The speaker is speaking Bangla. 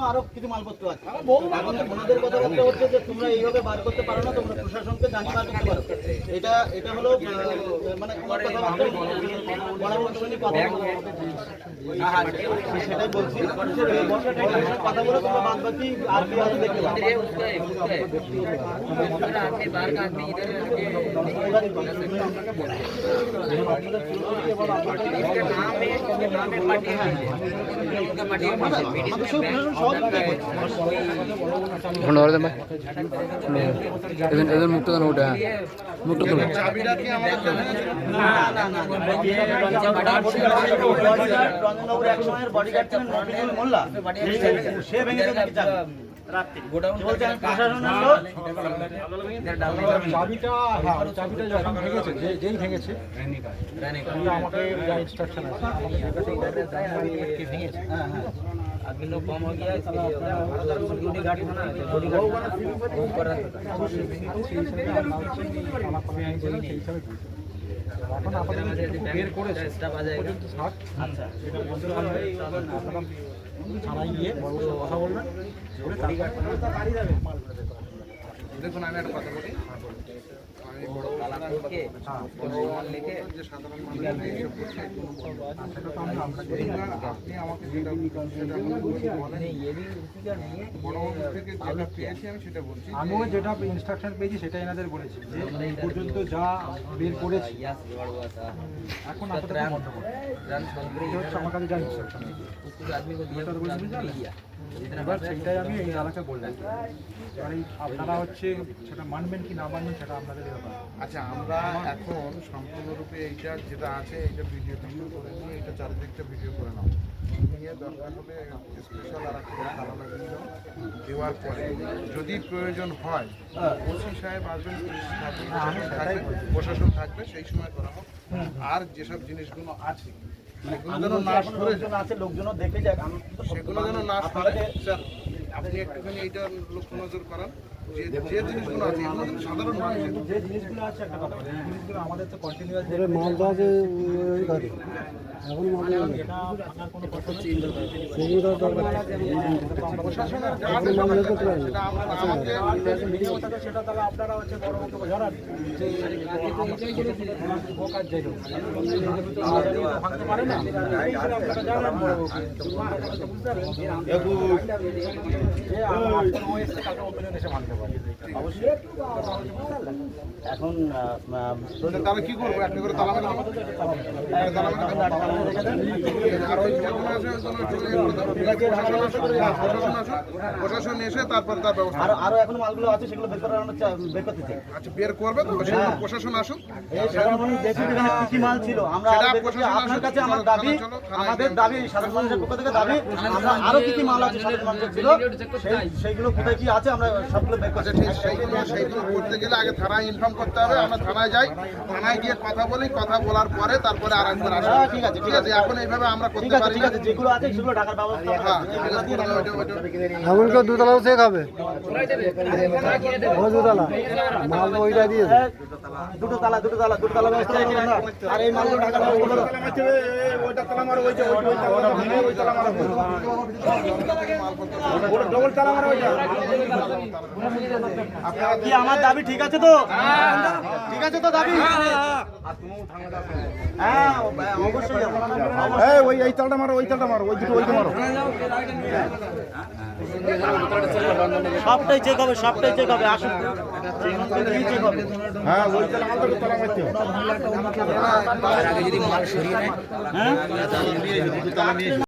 আরো কিছু মালপত্র আছে। এখন তোমাদের কথাবার্তা হচ্ছে যে তোমরা এইভাবে বার করতে পারো না, তোমরা প্রশাসনকে জানিয়ে বার করতে পারো। এটা হলো মানে তোমার কথাবার্তা গণমাধ্যমে কথা সেটাই বলছি। কথা বলে তোমরা বাদ বাকি আর কি আছে দেখতে পাবো। এদের মুক্ত দেন ওটা মুক্ত তুলো বডিগার্ড ছিলেন মফিজুল মোল্লা, সে ভেঙে চাবিটা যখন ভেঙেছে যেই ভেঙেছে আমাকে যা ইনস্ট্রাকশন আছে ভেঙেছে लोग कम हो गया सिक्योरिटी गार्ड होना ऊपर এখন আপাতত বের করেছে স্টাফ आ जाएगा আচ্ছা এটা বলতে পারবে থানায় গিয়ে কথা বলবেন দেখুন আমি একটা কথা বলি, আমি বড় তালা করকে লিখে যে সাধারণ মানুষ এইসব করছে আপনি আমাকে যেটা বলেন বড় থেকে যেটা পেয়েছি আমি সেটা বলছি। আমিও যেটা ইনস্ট্রাকশন পেয়েছি সেটা এনাদের বলেছি যে এই পর্যন্ত যা বের করেছি এখন আপনাদের বন্ধ করুন। এটা হচ্ছে আমার কাছে যা ইনস্ট্রাকশন এবার সেইটাই আমি এই দাদাকে বললাম। এবার এই আপনারা হচ্ছে সেটা মানবেন কি না মানবেন সেটা আপনাদের ব্যাপার। আচ্ছা আমরা এখন সম্পূর্ণরূপে এইটা যেটা আছে এইটা ভিডিও করে নিয়ে এটা চারিদিকটা ভিডিও করে নাও, নিয়ে দরকার হলে স্পেশাল আর একটা তালা লাগিয়ে দাও। দেওয়ার পরে যদি প্রয়োজন হয় ওসি সাহেব আসবেন, পুলিশ থাকবে, প্রশাসন থাকবে, সেই সময় করা হোক। আর যেসব জিনিসগুলো আছে সেগুলো যেন না সরে আছে, লোকজন দেখে যাক, সেগুলো যেন না সরে। স্যার আপনি একটুখানি এইটা লক্ষ্য নজর করান যে যে জিনিসগুলো আছে এগুলো কিন্তু সাধারণ মানুষের যে জিনিসগুলো আছে একটা কথা, এই জিনিসগুলো আমাদের তো কন্টিনিউয়াস প্রশাসনের সেটা তাহলে আপনারা হচ্ছে বড় বক্তব্য জানান ভাঙতে পারে না এখন তাহলে কি করবো? একটা করে তালা মেরে আর ওই প্রশাসন এসে তারপর তার ব্যবস্থা। আরো এখনো মালগুলো আছে সেগুলো বের করার বের করতে চাই। আচ্ছা বের করবে তো প্রশাসন আসুক। কি কি মাল ছিল আমরা আপনার কাছে আমার দাবি, আমাদের দাবি সাধারণ মানুষের পক্ষ থেকে দাবি, আমরা আরো কি কি মাল আছে সাধারণ মানুষের ছিল সেইগুলো কোথায় কি আছে আমরা সবগুলো বের করতে চাই। সেইগুলো করতে গেলে আগে থানায় ইনফর্ম করতে হবে। আমরা থানায় যাই, থানায় গিয়ে কথা বলি, কথা বলার পরে তারপরে আর একবার আসি। ঠিক আছে ঠিক আছে, এখন এইভাবে আমরা করতে পারি। ঠিক আছে, যেগুলো আছে সেগুলো ঢাকার ব্যবস্থা এমন কেউ দুতলাও চেক হবে দুতলা মাল ওইটা দিয়ে দুটো তালা ব্যবস্থা আছে আমরা। আর এই মালগুলো ঢাকার ব্যবস্থা করো। ওইটা তালা মারো, ওই যে ওই তালা ভেঙে ওই তালা মারো, ডবল তালা মারো ওইটা। আপনারা কি আমার দাবি ঠিক আছে তো? ঠিক আছে তো দাবি? হ্যাঁ অবশ্যই। ওই এই তালটা মারো, ওই তালটা মারো, ওই দুটো ওইটা মারো। সবটাই চেক হবে, সবটাই চেক হবে, আসুন চেক হবে। হ্যাঁ ওই তালা মারতে তালা মারতে হ্যাঁ